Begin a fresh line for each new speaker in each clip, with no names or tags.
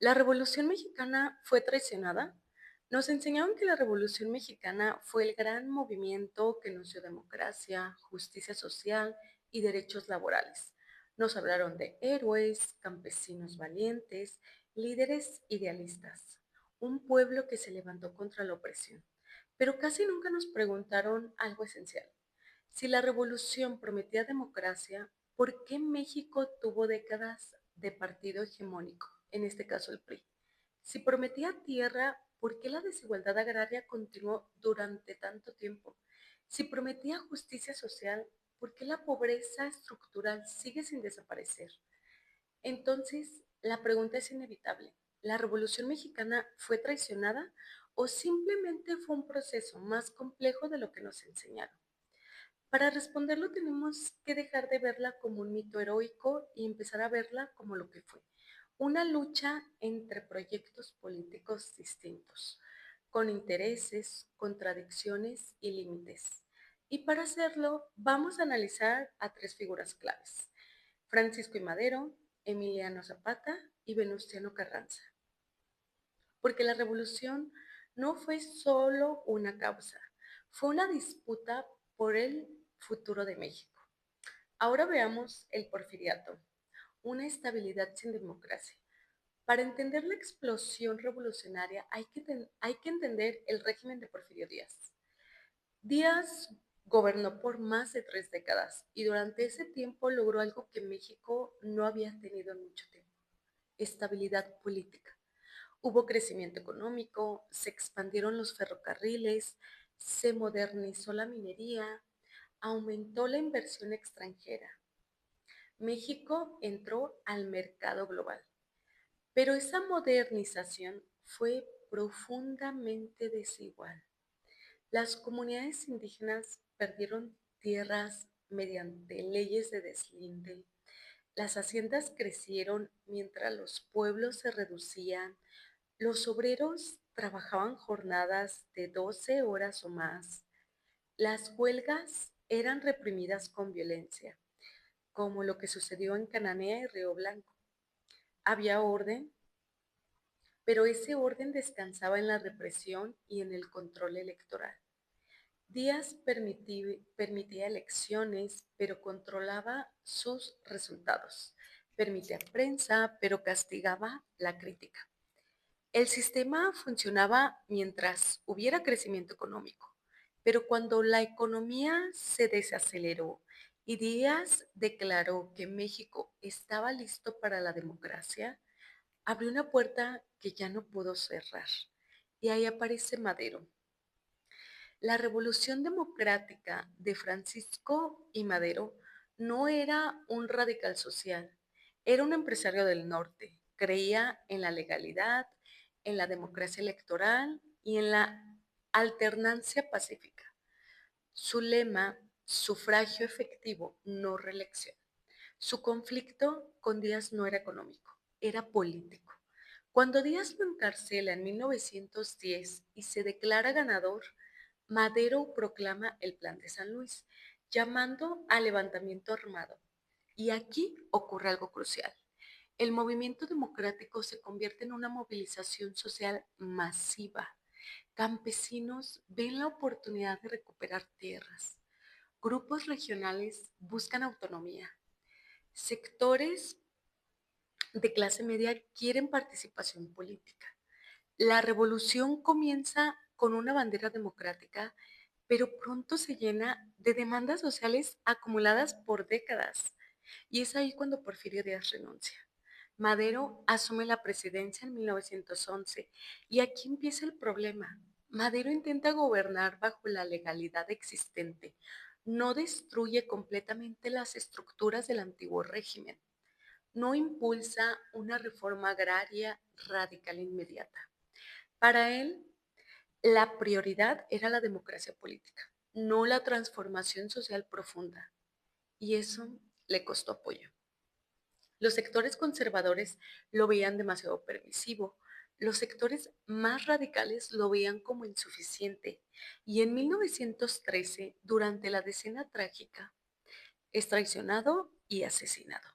¿La Revolución Mexicana fue traicionada? Nos enseñaron que la Revolución Mexicana fue el gran movimiento que nos dio democracia, justicia social y derechos laborales. Nos hablaron de héroes, campesinos valientes, líderes idealistas, un pueblo que se levantó contra la opresión. Pero casi nunca nos preguntaron algo esencial. Si la revolución prometía democracia, ¿por qué México tuvo décadas de partido hegemónico, en este caso el PRI? Si prometía tierra, ¿por qué la desigualdad agraria continuó durante tanto tiempo? Si prometía justicia social, ¿por qué la pobreza estructural sigue sin desaparecer? Entonces, la pregunta es inevitable. ¿La Revolución Mexicana fue traicionada o simplemente fue un proceso más complejo de lo que nos enseñaron? Para responderlo tenemos que dejar de verla como un mito heroico y empezar a verla como lo que fue, una lucha entre proyectos políticos distintos, con intereses, contradicciones y límites. Y para hacerlo vamos a analizar a tres figuras claves, Francisco I. Madero, Emiliano Zapata y Venustiano Carranza. Porque la revolución no fue solo una causa, fue una disputa por el futuro de México. Ahora veamos el porfiriato, una estabilidad sin democracia. Para entender la explosión revolucionaria hay que entender el régimen de Porfirio Díaz. Díaz gobernó por más de 3 décadas y durante ese tiempo logró algo que México no había tenido en mucho tiempo, estabilidad política. Hubo crecimiento económico, se expandieron los ferrocarriles, se modernizó la minería, aumentó la inversión extranjera. México entró al mercado global, pero esa modernización fue profundamente desigual. Las comunidades indígenas perdieron tierras mediante leyes de deslinde. Las haciendas crecieron mientras los pueblos se reducían. Los obreros trabajaban jornadas de 12 horas o más. Las huelgas eran reprimidas con violencia, como lo que sucedió en Cananea y Río Blanco. Había orden, pero ese orden descansaba en la represión y en el control electoral. Díaz permitía elecciones, pero controlaba sus resultados. Permitía prensa, pero castigaba la crítica. El sistema funcionaba mientras hubiera crecimiento económico, pero cuando la economía se desaceleró y Díaz declaró que México estaba listo para la democracia, abrió una puerta que ya no pudo cerrar. Y ahí aparece Madero. La revolución democrática de Francisco y Madero no era un radical social, era un empresario del norte. Creía en la legalidad, en la democracia electoral y en la alternancia pacífica. Su lema, sufragio efectivo, no reelección. Su conflicto con Díaz no era económico, era político. Cuando Díaz lo encarcela en 1910 y se declara ganador, Madero proclama el Plan de San Luis, llamando al levantamiento armado. Y aquí ocurre algo crucial. El movimiento democrático se convierte en una movilización social masiva. Campesinos ven la oportunidad de recuperar tierras. Grupos regionales buscan autonomía. Sectores de clase media quieren participación política. La revolución comienza con una bandera democrática, pero pronto se llena de demandas sociales acumuladas por décadas. Y es ahí cuando Porfirio Díaz renuncia. Madero asume la presidencia en 1911 y aquí empieza el problema. Madero intenta gobernar bajo la legalidad existente, no destruye completamente las estructuras del antiguo régimen, no impulsa una reforma agraria radical inmediata. Para él, la prioridad era la democracia política, no la transformación social profunda, y eso le costó apoyo. Los sectores conservadores lo veían demasiado permisivo, los sectores más radicales lo veían como insuficiente, y en 1913, durante la Decena Trágica, es traicionado y asesinado.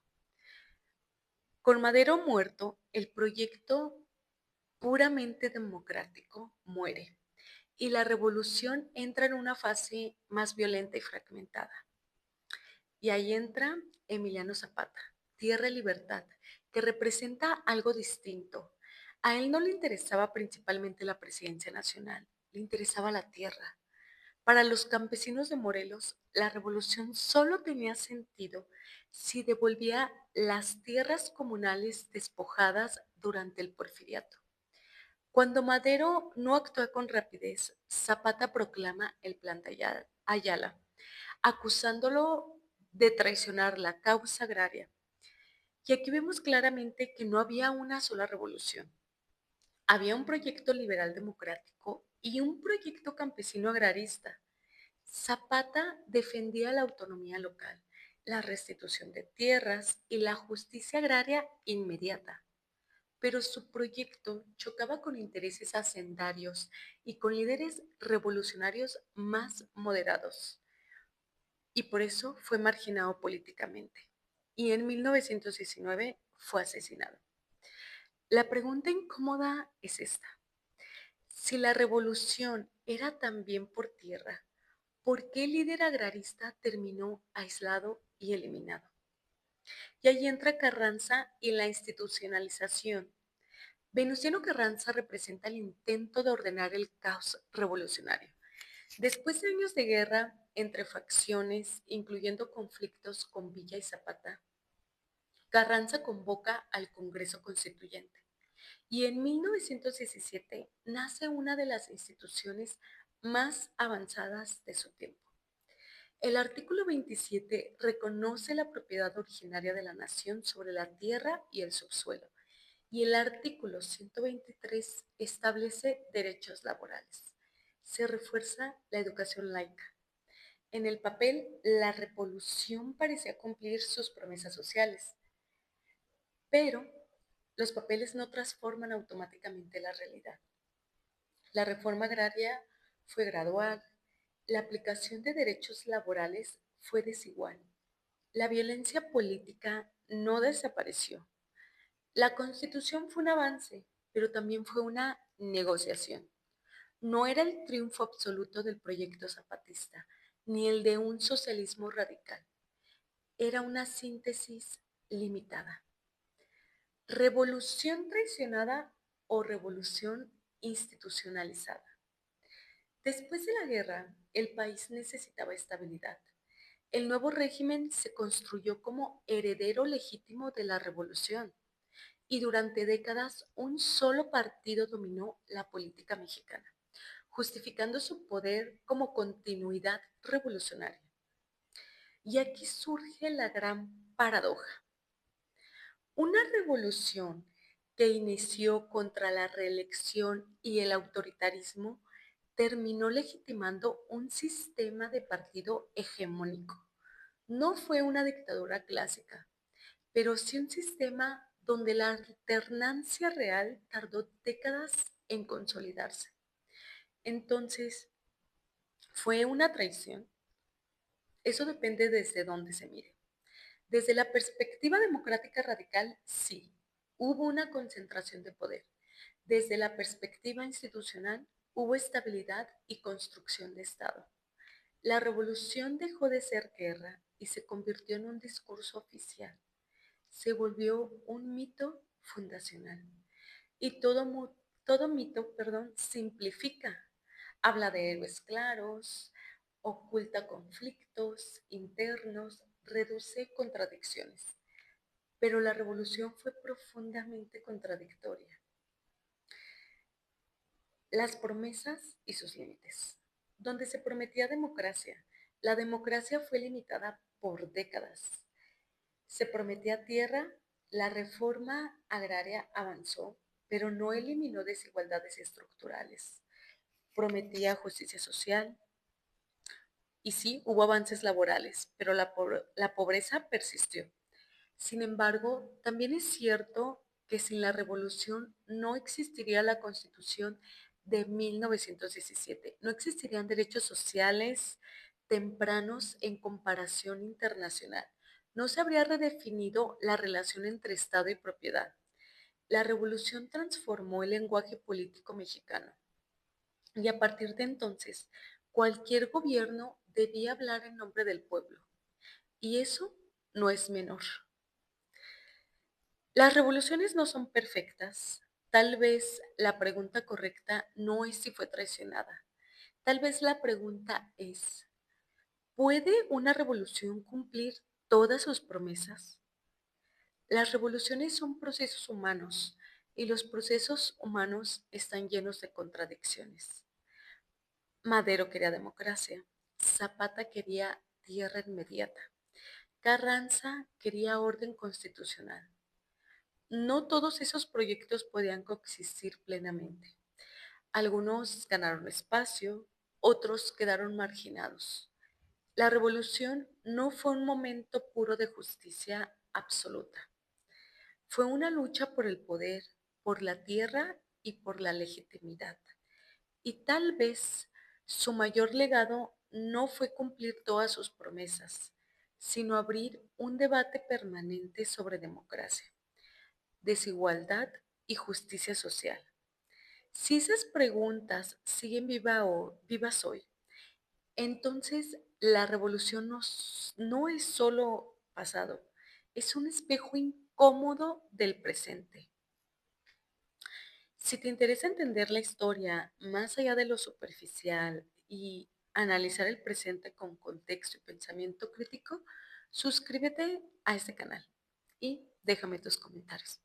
Con Madero muerto, el proyecto puramente democrático muere y la revolución entra en una fase más violenta y fragmentada. Y ahí entra Emiliano Zapata, Tierra y Libertad, que representa algo distinto. A él no le interesaba principalmente la presidencia nacional, le interesaba la tierra. Para los campesinos de Morelos, la revolución solo tenía sentido si devolvía las tierras comunales despojadas durante el porfiriato. Cuando Madero no actúa con rapidez, Zapata proclama el Plan de Ayala, acusándolo de traicionar la causa agraria. Y aquí vemos claramente que no había una sola revolución. Había un proyecto liberal democrático y un proyecto campesino agrarista. Zapata defendía la autonomía local, la restitución de tierras y la justicia agraria inmediata. Pero su proyecto chocaba con intereses hacendarios y con líderes revolucionarios más moderados, y por eso fue marginado políticamente. Y en 1919 fue asesinado. La pregunta incómoda es esta. Si la revolución era también por tierra, ¿por qué el líder agrarista terminó aislado y eliminado? Y ahí entra Carranza y la institucionalización. Venustiano Carranza representa el intento de ordenar el caos revolucionario. Después de años de guerra entre facciones, incluyendo conflictos con Villa y Zapata, Carranza convoca al Congreso Constituyente y en 1917 nace una de las instituciones más avanzadas de su tiempo. El artículo 27 reconoce la propiedad originaria de la nación sobre la tierra y el subsuelo, y el artículo 123 establece derechos laborales. Se refuerza la educación laica. En el papel, la revolución parecía cumplir sus promesas sociales, pero los papeles no transforman automáticamente la realidad. La reforma agraria fue gradual, la aplicación de derechos laborales fue desigual, la violencia política no desapareció. La Constitución fue un avance, pero también fue una negociación. No era el triunfo absoluto del proyecto zapatista, ni el de un socialismo radical. Era una síntesis limitada. ¿Revolución traicionada o revolución institucionalizada? Después de la guerra, el país necesitaba estabilidad. El nuevo régimen se construyó como heredero legítimo de la revolución y durante décadas un solo partido dominó la política mexicana, justificando su poder como continuidad revolucionaria. Y aquí surge la gran paradoja. Una revolución que inició contra la reelección y el autoritarismo terminó legitimando un sistema de partido hegemónico. No fue una dictadura clásica, pero sí un sistema donde la alternancia real tardó décadas en consolidarse. Entonces, ¿fue una traición? Eso depende desde dónde se mire. Desde la perspectiva democrática radical, sí, hubo una concentración de poder. Desde la perspectiva institucional, hubo estabilidad y construcción de Estado. La revolución dejó de ser guerra y se convirtió en un discurso oficial. Se volvió un mito fundacional. Y todo mito, simplifica. Habla de héroes claros, oculta conflictos internos, reduce contradicciones. Pero la revolución fue profundamente contradictoria. Las promesas y sus límites. Donde se prometía democracia, la democracia fue limitada por décadas. Se prometía tierra, la reforma agraria avanzó, pero no eliminó desigualdades estructurales. Prometía justicia social y sí, hubo avances laborales, pero la pobreza persistió. Sin embargo, también es cierto que sin la revolución no existiría la Constitución de 1917, no existirían derechos sociales tempranos en comparación internacional, no se habría redefinido la relación entre Estado y propiedad. La revolución transformó el lenguaje político mexicano y a partir de entonces cualquier gobierno debía hablar en nombre del pueblo. Y eso no es menor. Las revoluciones no son perfectas. Tal vez la pregunta correcta no es si fue traicionada. Tal vez la pregunta es, ¿puede una revolución cumplir todas sus promesas? Las revoluciones son procesos humanos y los procesos humanos están llenos de contradicciones. Madero quería democracia, Zapata quería tierra inmediata, Carranza quería orden constitucional. No todos esos proyectos podían coexistir plenamente. Algunos ganaron espacio, otros quedaron marginados. La revolución no fue un momento puro de justicia absoluta. Fue una lucha por el poder, por la tierra y por la legitimidad. Y tal vez su mayor legado no fue cumplir todas sus promesas, sino abrir un debate permanente sobre democracia, desigualdad y justicia social. Si esas preguntas siguen vivas hoy, entonces la revolución no es solo pasado, es un espejo incómodo del presente. Si te interesa entender la historia más allá de lo superficial y analizar el presente con contexto y pensamiento crítico, suscríbete a este canal y déjame tus comentarios.